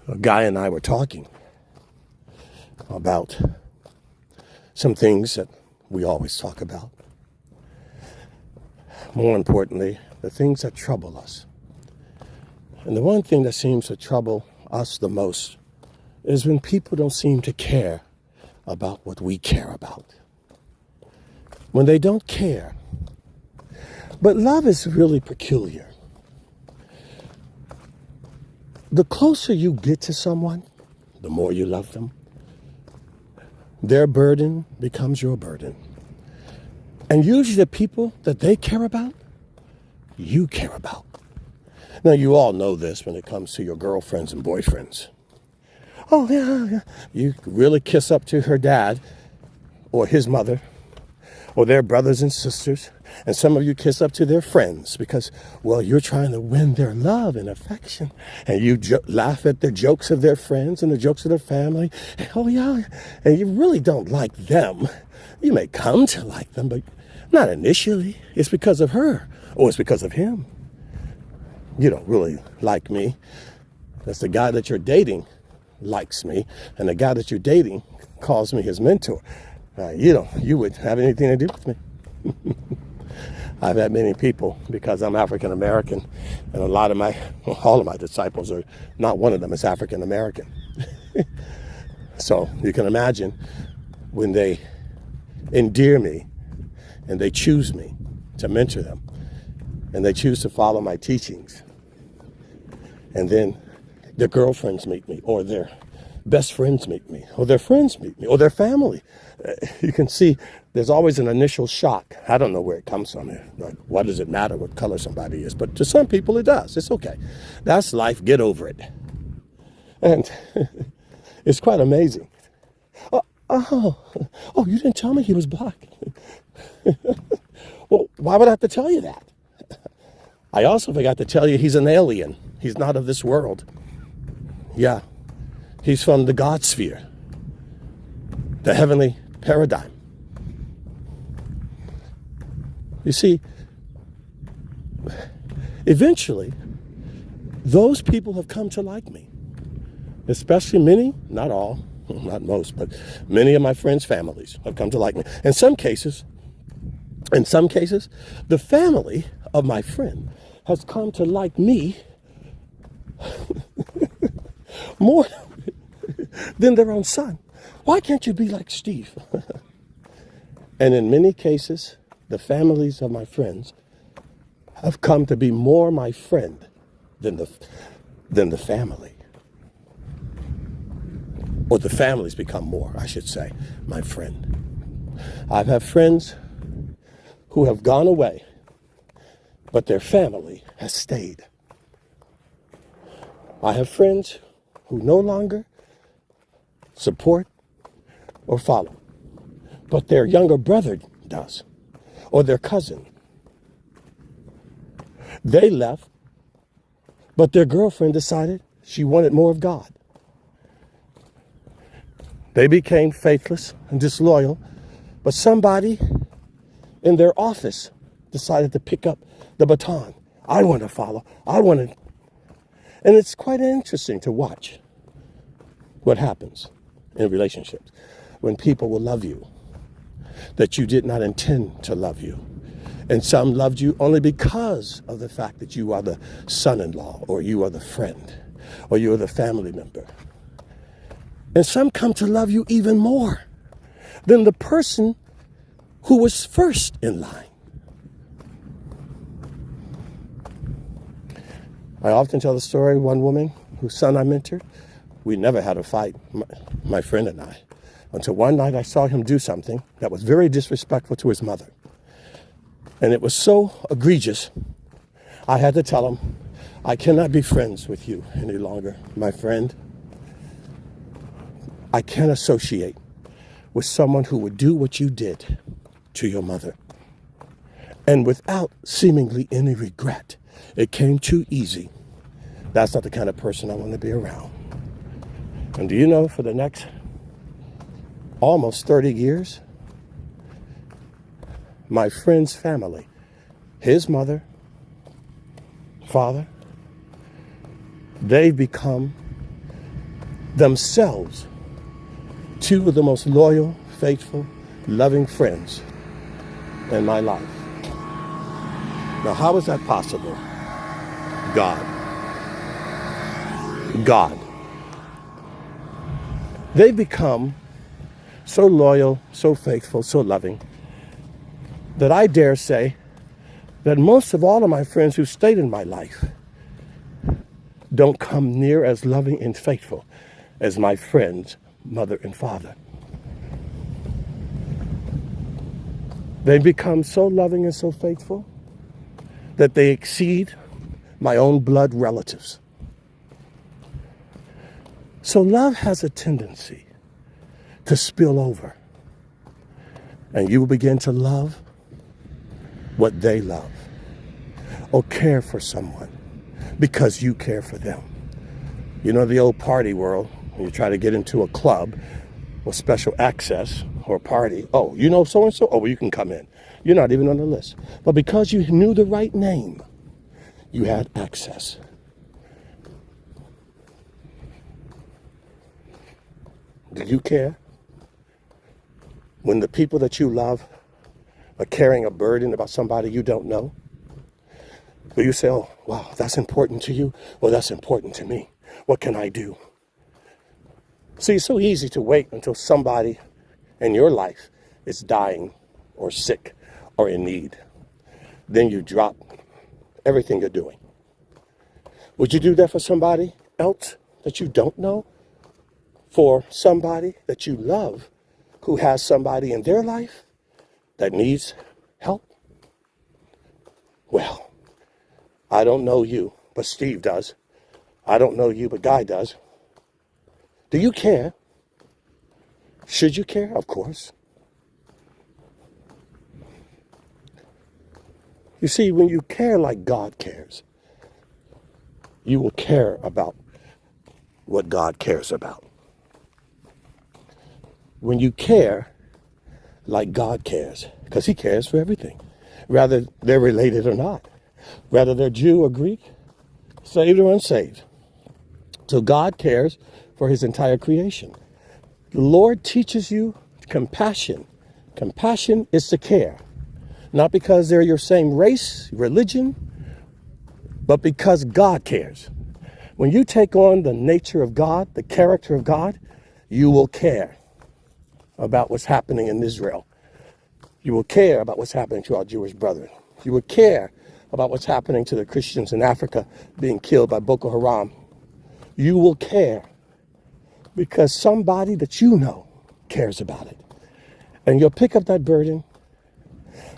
A guy and I were talking about some things that we always talk about. More importantly, the things that trouble us. And the one thing that seems to trouble us the most is when people don't seem to care about what we care about. When they don't care. But love is really peculiar. The closer you get to someone, the more you love them. Their burden becomes your burden. And usually the people that they care about, you care about. Now, you all know this when it comes to your girlfriends and boyfriends. Oh, yeah. You really kiss up to her dad or his mother or their brothers and sisters. And some of you kiss up to their friends because, well, you're trying to win their love and affection. And you laugh at the jokes of their friends and the jokes of their family. And, oh, yeah. And you really don't like them. You may come to like them, but not initially. It's because of her or it's because of him. You don't really like me. That's the guy that you're dating likes me. And the guy that you're dating calls me his mentor. You wouldn't have anything to do with me. I've had many people, because I'm African American, and all of my disciples are, not one of them is African American. So you can imagine when they endear me and they choose me to mentor them and they choose to follow my teachings, and then their girlfriends meet me, or their best friends meet me, or their friends meet me, or their family. You can see there's always an initial shock. I don't know where it comes from. Like, what does it matter what color somebody is? But to some people it does. It's okay. That's life. Get over it. And it's quite amazing. Oh, you didn't tell me he was black. Well, why would I have to tell you that? I also forgot to tell you he's an alien. He's not of this world. Yeah. He's from the God sphere, the heavenly paradigm. You see, eventually, those people have come to like me, especially many, not all, not most, but many of my friends' families have come to like me. In some cases, the family of my friend has come to like me more than their own son. Why can't you be like Steve? And in many cases, the families of my friends have come to be more my friend than the family. Or the families become more, I should say, my friend. I've had friends who have gone away, but their family has stayed. I have friends who no longer support or follow, but their younger brother does, or their cousin. They left, but their girlfriend decided she wanted more of God. They became faithless and disloyal, but somebody in their office decided to pick up the baton. I want to follow. And it's quite interesting to watch what happens in relationships when people will love you that you did not intend to love you. And some loved you only because of the fact that you are the son-in-law, or you are the friend, or you are the family member. And some come to love you even more than the person who was first in line. I often tell the story of one woman whose son I mentored. We never had a fight, my friend and I, until one night I saw him do something that was very disrespectful to his mother. And it was so egregious, I had to tell him, I cannot be friends with you any longer, my friend. I can't associate with someone who would do what you did to your mother. And without seemingly any regret, it came too easy. That's not the kind of person I want to be around. And do you know, for the next almost 30 years, my friend's family, his mother, father, they've become themselves two of the most loyal, faithful, loving friends in my life. Now, how is that possible? God. God. They've become so loyal, so faithful, so loving, that I dare say that most of all of my friends who stayed in my life don't come near as loving and faithful as my friend's mother and father. They become so loving and so faithful that they exceed my own blood relatives. So love has a tendency to spill over, and you will begin to love what they love, or care for someone because you care for them. You know, the old party world, when you try to get into a club with special access or a party, oh, you know so-and-so? Oh, well, you can come in. You're not even on the list. But because you knew the right name, you had access. Do you care when the people that you love are carrying a burden about somebody you don't know? Will you say, oh, wow, that's important to you? Well, that's important to me. What can I do? See, it's so easy to wait until somebody in your life is dying or sick or in need. Then you drop everything you're doing. Would you do that for somebody else that you don't know? For somebody that you love who has somebody in their life that needs help? Well, I don't know you, but Steve does. I don't know you, but Guy does. Do you care? Should you care? Of course. You see, when you care like God cares, you will care about what God cares about. When you care like God cares, because he cares for everything, whether they're related or not, whether they're Jew or Greek, saved or unsaved. So God cares for his entire creation. The Lord teaches you compassion. Compassion is to care, not because they're your same race, religion, but because God cares. When you take on the nature of God, the character of God, you will care about what's happening in Israel. You will care about what's happening to our Jewish brethren. You will care about what's happening to the Christians in Africa being killed by Boko Haram. You will care because somebody that you know cares about it. And you'll pick up that burden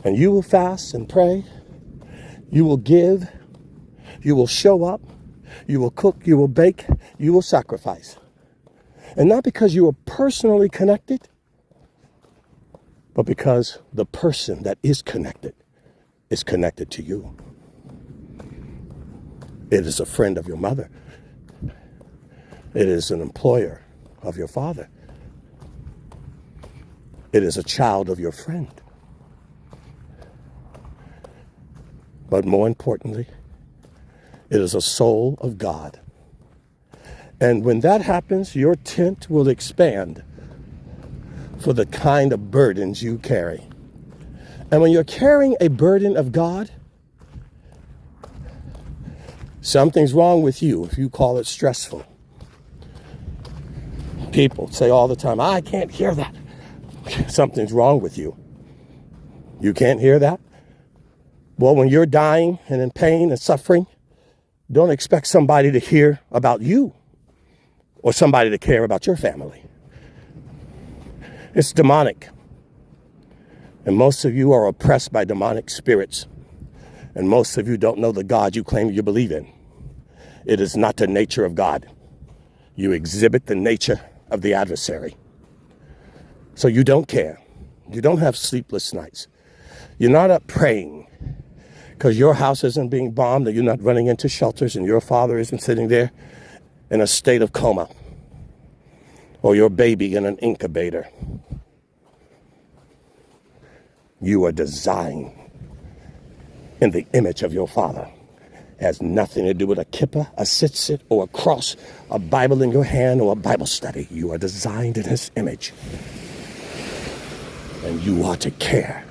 and you will fast and pray. You will give. You will show up. You will cook. You will bake. You will sacrifice. And not because you are personally connected, but because the person that is connected to you. It is a friend of your mother. It is an employer of your father. It is a child of your friend. But more importantly, it is a soul of God. And when that happens, your tent will expand for the kind of burdens you carry. And when you're carrying a burden of God, something's wrong with you if you call it stressful. People say all the time, I can't hear that. Something's wrong with you. You can't hear that? Well, when you're dying and in pain and suffering, don't expect somebody to hear about you or somebody to care about your family. It's demonic. And most of you are oppressed by demonic spirits. And most of you don't know the God you claim you believe in. It is not the nature of God. You exhibit the nature of the adversary. So you don't care. You don't have sleepless nights. You're not up praying because your house isn't being bombed, or you're not running into shelters, and your father isn't sitting there in a state of coma, or your baby in an incubator. You are designed in the image of your Father. It has nothing to do with a kippah, a tzitzit, or a cross, a Bible in your hand, or a Bible study. You are designed in his image. And you are to care